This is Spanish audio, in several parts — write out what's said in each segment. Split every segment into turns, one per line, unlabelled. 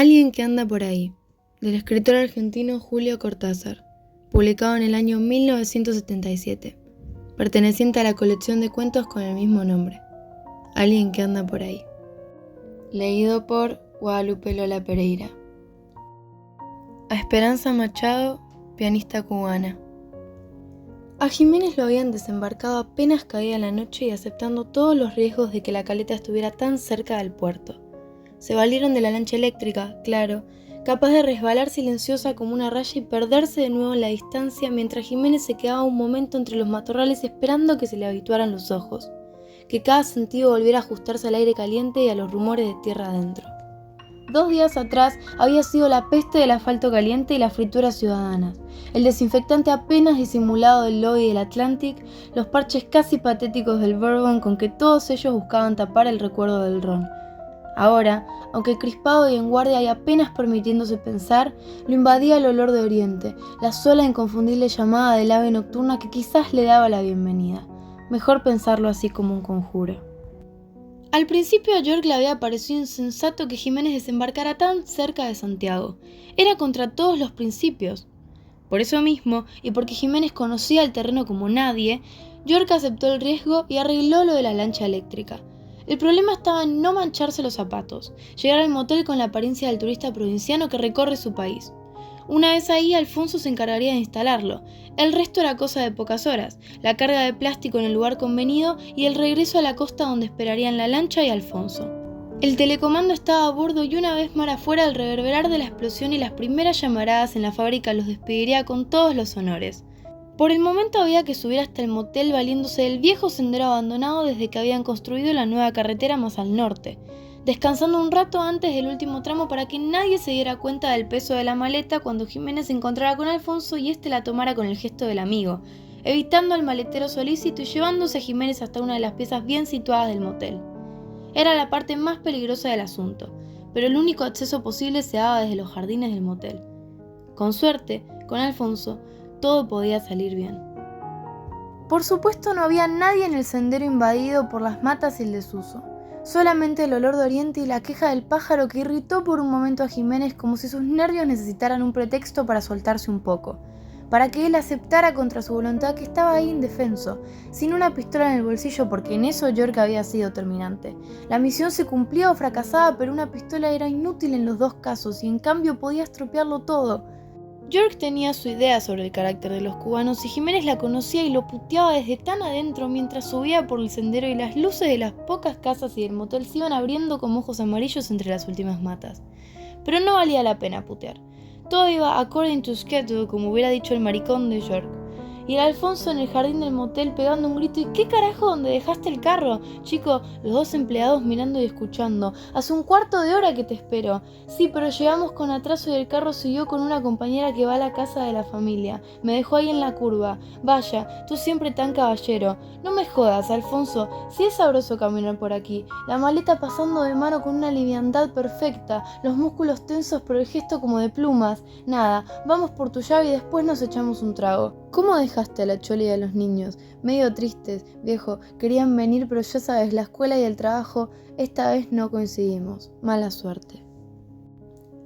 Alguien que anda por ahí, del escritor argentino Julio Cortázar, publicado en el año 1977, perteneciente a la colección de cuentos con el mismo nombre. Alguien que anda por ahí. Leído por Guadalupe Lola Pereira. A Esperanza Machado, pianista cubana. A Jiménez lo habían desembarcado apenas caía la noche y aceptando todos los riesgos de que la caleta estuviera tan cerca del puerto. Se valieron de la lancha eléctrica, claro, capaz de resbalar silenciosa como una raya y perderse de nuevo en la distancia mientras Jiménez se quedaba un momento entre los matorrales esperando que se le habituaran los ojos, que cada sentido volviera a ajustarse al aire caliente y a los rumores de tierra adentro. 2 días atrás había sido la peste del asfalto caliente y las frituras ciudadanas, el desinfectante apenas disimulado del lobby del Atlantic, los parches casi patéticos del bourbon con que todos ellos buscaban tapar el recuerdo del ron. Ahora, aunque crispado y en guardia y apenas permitiéndose pensar, lo invadía el olor de Oriente, la sola e inconfundible llamada del ave nocturna que quizás le daba la bienvenida. Mejor pensarlo así como un conjuro. Al principio a York le había parecido insensato que Jiménez desembarcara tan cerca de Santiago. Era contra todos los principios. Por eso mismo, y porque Jiménez conocía el terreno como nadie, York aceptó el riesgo y arregló lo de la lancha eléctrica. El problema estaba en no mancharse los zapatos, llegar al motel con la apariencia del turista provinciano que recorre su país. Una vez ahí, Alfonso se encargaría de instalarlo. El resto era cosa de pocas horas, la carga de plástico en el lugar convenido y el regreso a la costa donde esperarían la lancha y Alfonso. El telecomando estaba a bordo y una vez mar afuera el reverberar de la explosión y las primeras llamaradas en la fábrica los despediría con todos los honores. Por el momento había que subir hasta el motel valiéndose del viejo sendero abandonado desde que habían construido la nueva carretera más al norte, descansando un rato antes del último tramo para que nadie se diera cuenta del peso de la maleta cuando Jiménez se encontrara con Alfonso y éste la tomara con el gesto del amigo, evitando al maletero solícito y llevándose a Jiménez hasta una de las piezas bien situadas del motel. Era la parte más peligrosa del asunto, pero el único acceso posible se daba desde los jardines del motel. Con suerte, con Alfonso, todo podía salir bien. Por supuesto no había nadie en el sendero invadido por las matas y el desuso. Solamente el olor de Oriente y la queja del pájaro que irritó por un momento a Jiménez como si sus nervios necesitaran un pretexto para soltarse un poco, para que él aceptara contra su voluntad que estaba ahí indefenso, sin una pistola en el bolsillo porque en eso York había sido terminante. La misión se cumplía o fracasaba, pero una pistola era inútil en los dos casos y en cambio podía estropearlo todo. York tenía su idea sobre el carácter de los cubanos y Jiménez la conocía y lo puteaba desde tan adentro mientras subía por el sendero y las luces de las pocas casas y del motel se iban abriendo como ojos amarillos entre las últimas matas. Pero no valía la pena putear. Todo iba according to schedule, como hubiera dicho el maricón de York. Y el Alfonso en el jardín del motel pegando un grito: ¿y qué carajo dónde dejaste el carro? Chico, los dos empleados mirando y escuchando. Hace un cuarto de hora que te espero. Sí, pero llegamos con atraso y el carro siguió con una compañera que va a la casa de la familia. Me dejó ahí en la curva. Vaya, tú siempre tan caballero. No me jodas, Alfonso, sí es sabroso caminar por aquí. La maleta pasando de mano con una liviandad perfecta, los músculos tensos pero el gesto como de plumas. Nada, vamos por tu llave y después nos echamos un trago. ¿Cómo dejaste a la Chole y a los niños? Medio tristes, viejo, querían venir pero ya sabes, la escuela y el trabajo, esta vez no coincidimos. Mala suerte.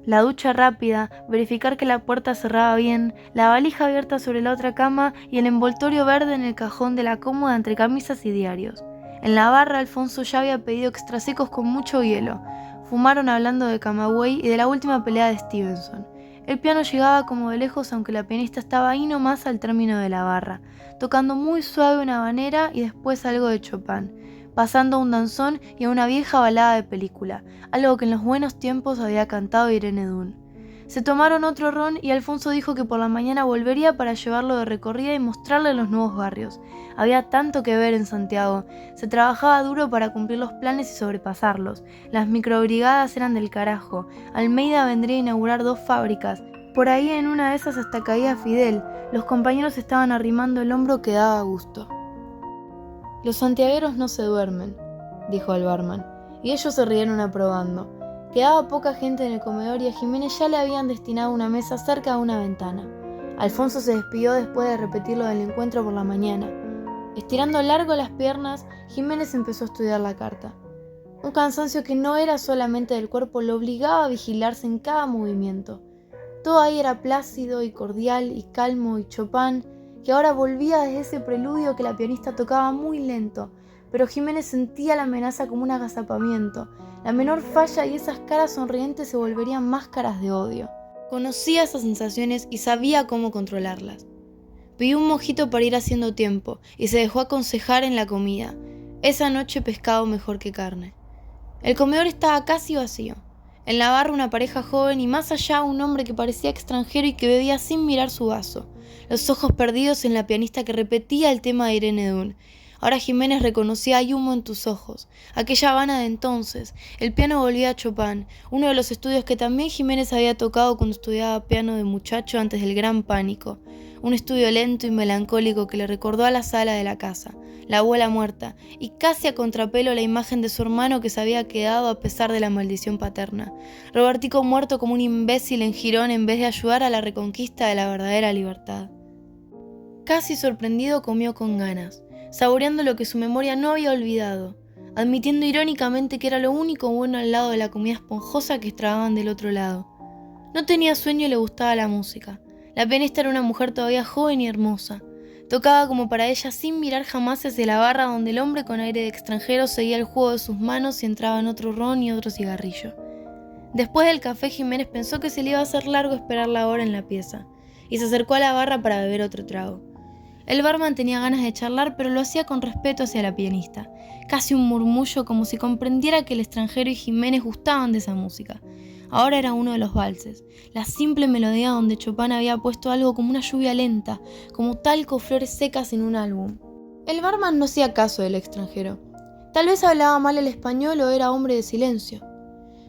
La ducha rápida, verificar que la puerta cerraba bien, la valija abierta sobre la otra cama y el envoltorio verde en el cajón de la cómoda entre camisas y diarios. En la barra Alfonso ya había pedido extra secos con mucho hielo. Fumaron hablando de Camagüey y de la última pelea de Stevenson. El piano llegaba como de lejos aunque la pianista estaba ahí nomás al término de la barra, tocando muy suave una habanera y después algo de Chopin, pasando a un danzón y a una vieja balada de película, algo que en los buenos tiempos había cantado Irene Dunne. Se tomaron otro ron y Alfonso dijo que por la mañana volvería para llevarlo de recorrida y mostrarle los nuevos barrios. Había tanto que ver en Santiago, se trabajaba duro para cumplir los planes y sobrepasarlos. Las microbrigadas eran del carajo, Almeida vendría a inaugurar 2 fábricas. Por ahí en una de esas hasta caía Fidel, los compañeros estaban arrimando el hombro que daba gusto. Los santiagueros no se duermen, dijo el barman, y ellos se rieron aprobando. Quedaba poca gente en el comedor y a Jiménez ya le habían destinado una mesa cerca de una ventana. Alfonso se despidió después de repetir lo del encuentro por la mañana. Estirando largo las piernas, Jiménez empezó a estudiar la carta. Un cansancio que no era solamente del cuerpo, lo obligaba a vigilarse en cada movimiento. Todo ahí era plácido y cordial y calmo, y Chopin, que ahora volvía desde ese preludio que la pianista tocaba muy lento, pero Jiménez sentía la amenaza como un agazapamiento. La menor falla y esas caras sonrientes se volverían máscaras de odio. Conocía esas sensaciones y sabía cómo controlarlas. Pidió un mojito para ir haciendo tiempo y se dejó aconsejar en la comida. Esa noche pescado mejor que carne. El comedor estaba casi vacío. En la barra una pareja joven y más allá un hombre que parecía extranjero y que bebía sin mirar su vaso, los ojos perdidos en la pianista que repetía el tema de Irene Dunne. Ahora Jiménez reconocía hay humo en tus ojos, aquella Habana de entonces. El piano volvía a Chopin, uno de los estudios que también Jiménez había tocado cuando estudiaba piano de muchacho antes del gran pánico. Un estudio lento y melancólico que le recordó a la sala de la casa, la abuela muerta, y casi a contrapelo la imagen de su hermano que se había quedado a pesar de la maldición paterna. Robertico muerto como un imbécil en Girón en vez de ayudar a la reconquista de la verdadera libertad. Casi sorprendido comió con ganas, saboreando lo que su memoria no había olvidado, admitiendo irónicamente que era lo único bueno al lado de la comida esponjosa que estragaban del otro lado. No tenía sueño y le gustaba la música. La pianista era una mujer todavía joven y hermosa. Tocaba como para ella sin mirar jamás hacia la barra donde el hombre con aire de extranjero seguía el juego de sus manos y entraba en otro ron y otro cigarrillo. Después del café Jiménez pensó que se le iba a hacer largo esperar la hora en la pieza y se acercó a la barra para beber otro trago. El barman tenía ganas de charlar, pero lo hacía con respeto hacia la pianista, casi un murmullo como si comprendiera que el extranjero y Jiménez gustaban de esa música. Ahora era uno de los valses, la simple melodía donde Chopin había puesto algo como una lluvia lenta, como talco o flores secas en un álbum. El barman no hacía caso del extranjero. Tal vez hablaba mal el español o era hombre de silencio.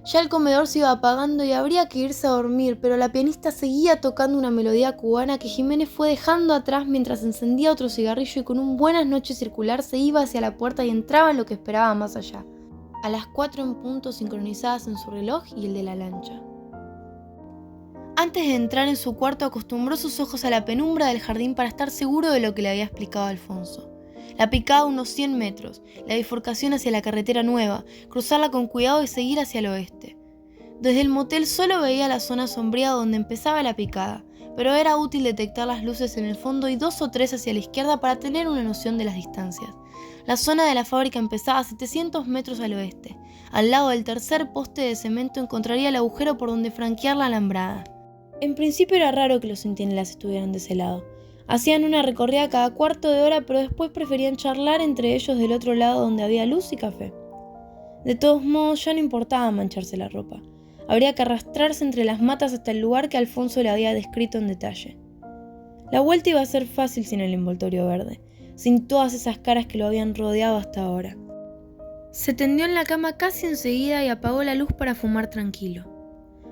Ya el comedor se iba apagando y habría que irse a dormir, pero la pianista seguía tocando una melodía cubana que Jiménez fue dejando atrás mientras encendía otro cigarrillo y con un buenas noches circular se iba hacia la puerta y entraba en lo que esperaba más allá. A las 4 en punto sincronizadas en su reloj y el de la lancha. Antes de entrar en su cuarto acostumbró sus ojos a la penumbra del jardín para estar seguro de lo que le había explicado Alfonso. La picada unos 100 metros, la bifurcación hacia la carretera nueva, cruzarla con cuidado y seguir hacia el oeste. Desde el motel solo veía la zona sombría donde empezaba la picada, pero era útil detectar las luces en el fondo y 2 o 3 hacia la izquierda para tener una noción de las distancias. La zona de la fábrica empezaba a 700 metros al oeste. Al lado del tercer poste de cemento encontraría el agujero por donde franquear la alambrada. En principio era raro que los centinelas estuvieran de ese lado. Hacían una recorrida cada cuarto de hora, pero después preferían charlar entre ellos del otro lado donde había luz y café. De todos modos, ya no importaba mancharse la ropa. Habría que arrastrarse entre las matas hasta el lugar que Alfonso le había descrito en detalle. La vuelta iba a ser fácil sin el envoltorio verde, sin todas esas caras que lo habían rodeado hasta ahora. Se tendió en la cama casi enseguida y apagó la luz para fumar tranquilo.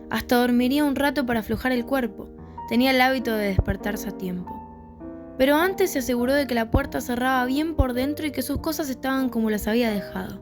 Hasta dormiría un rato para aflojar el cuerpo. Tenía el hábito de despertarse a tiempo. Pero antes se aseguró de que la puerta cerraba bien por dentro y que sus cosas estaban como las había dejado.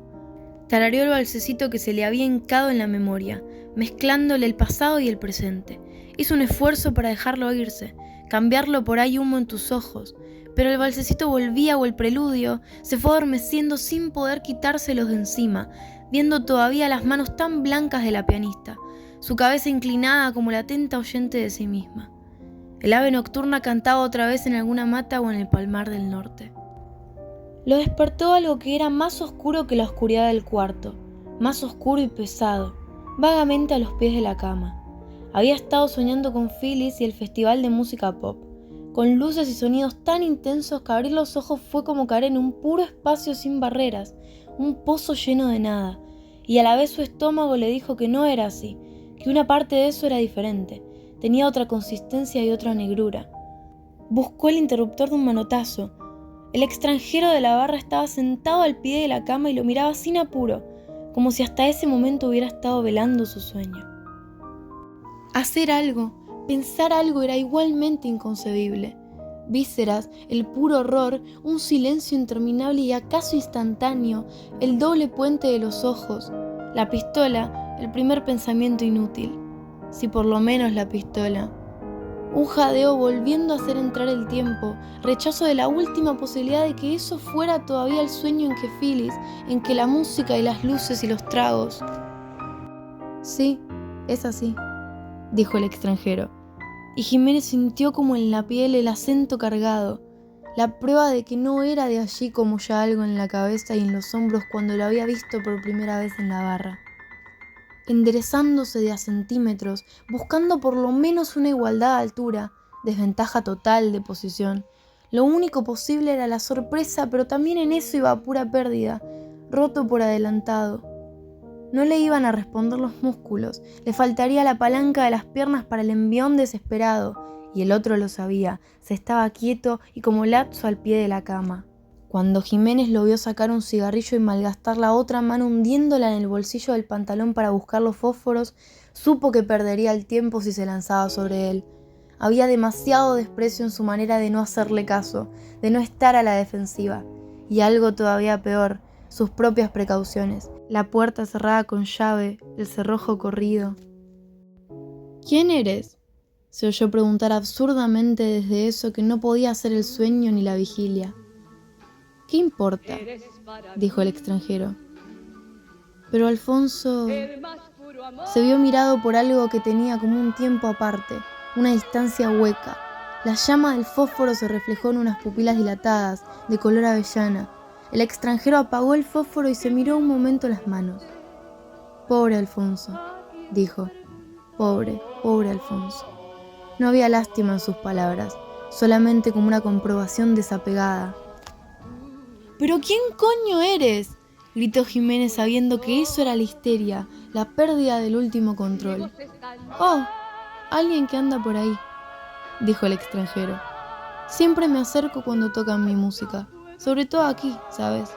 Tarareó el balsecito que se le había hincado en la memoria, mezclándole el pasado y el presente. Hizo un esfuerzo para dejarlo irse, cambiarlo por "hay humo en tus ojos", pero el balsecito volvía o el preludio se fue adormeciendo sin poder quitárselos de encima, viendo todavía las manos tan blancas de la pianista, su cabeza inclinada como la atenta oyente de sí misma. El ave nocturna cantaba otra vez en alguna mata o en el palmar del norte. Lo despertó algo que era más oscuro que la oscuridad del cuarto, más oscuro y pesado, vagamente a los pies de la cama. Había estado soñando con Phyllis y el festival de música pop, con luces y sonidos tan intensos que abrir los ojos fue como caer en un puro espacio sin barreras, un pozo lleno de nada, y a la vez su estómago le dijo que no era así, que una parte de eso era diferente. Tenía otra consistencia y otra negrura. Buscó el interruptor de un manotazo. El extranjero de la barra estaba sentado al pie de la cama y lo miraba sin apuro, como si hasta ese momento hubiera estado velando su sueño. Hacer algo, pensar algo era igualmente inconcebible. Vísceras, el puro horror, un silencio interminable y acaso instantáneo, el doble puente de los ojos, la pistola, el primer pensamiento inútil. Si por lo menos la pistola. Un jadeo volviendo a hacer entrar el tiempo, rechazo de la última posibilidad de que eso fuera todavía el sueño en que Phyllis, en que la música y las luces y los tragos. Sí, es así, dijo el extranjero, y Jiménez sintió como en la piel el acento cargado, la prueba de que no era de allí como ya algo en la cabeza y en los hombros cuando lo había visto por primera vez en la barra. Enderezándose de a centímetros, buscando por lo menos una igualdad de altura, desventaja total de posición. Lo único posible era la sorpresa, pero también en eso iba a pura pérdida, roto por adelantado. No le iban a responder los músculos, le faltaría la palanca de las piernas para el envión desesperado, y el otro lo sabía, se estaba quieto y como lazo al pie de la cama. Cuando Jiménez lo vio sacar un cigarrillo y malgastar la otra mano hundiéndola en el bolsillo del pantalón para buscar los fósforos, supo que perdería el tiempo si se lanzaba sobre él. Había demasiado desprecio en su manera de no hacerle caso, de no estar a la defensiva. Y algo todavía peor, sus propias precauciones. La puerta cerrada con llave, el cerrojo corrido. ¿Quién eres?, se oyó preguntar absurdamente desde eso que no podía ser el sueño ni la vigilia. ¿Qué importa?, dijo el extranjero. Pero Alfonso se vio mirado por algo que tenía como un tiempo aparte, una distancia hueca. La llama del fósforo se reflejó en unas pupilas dilatadas, de color avellana. El extranjero apagó el fósforo y se miró un momento las manos. Pobre Alfonso, dijo. Pobre Alfonso. No había lástima en sus palabras, solamente como una comprobación desapegada. ¿Pero quién coño eres?, gritó Jiménez sabiendo que eso era la histeria, la pérdida del último control. Oh, alguien que anda por ahí, dijo el extranjero. Siempre me acerco cuando tocan mi música, sobre todo aquí, ¿sabes?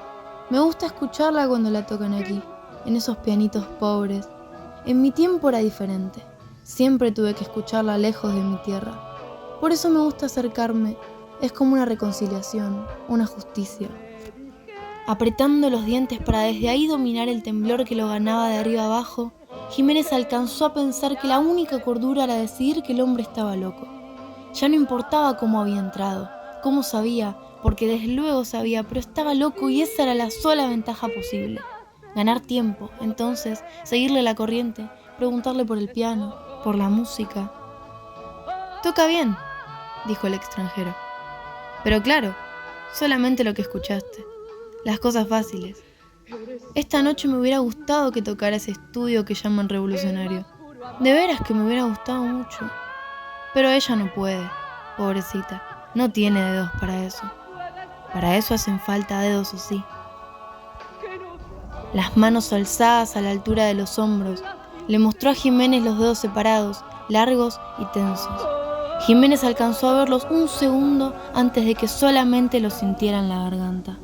Me gusta escucharla cuando la tocan aquí, en esos pianitos pobres. En mi tiempo era diferente, siempre tuve que escucharla lejos de mi tierra. Por eso me gusta acercarme, es como una reconciliación, una justicia. Apretando los dientes para desde ahí dominar el temblor que lo ganaba de arriba abajo, Jiménez alcanzó a pensar que la única cordura era decidir que el hombre estaba loco. Ya no importaba cómo había entrado, cómo sabía, porque desde luego sabía, pero estaba loco y esa era la sola ventaja posible. Ganar tiempo, entonces, seguirle la corriente, preguntarle por el piano, por la música. «Toca bien», dijo el extranjero. «Pero claro, solamente lo que escuchaste. Las cosas fáciles. Esta noche me hubiera gustado que tocara ese estudio que llaman revolucionario. De veras que me hubiera gustado mucho. Pero ella no puede, pobrecita. No tiene dedos para eso. Para eso hacen falta dedos, o sí». Las manos alzadas a la altura de los hombros, le mostró a Jiménez los dedos separados, largos y tensos. Jiménez alcanzó a verlos un segundo antes de que solamente los sintiera en la garganta.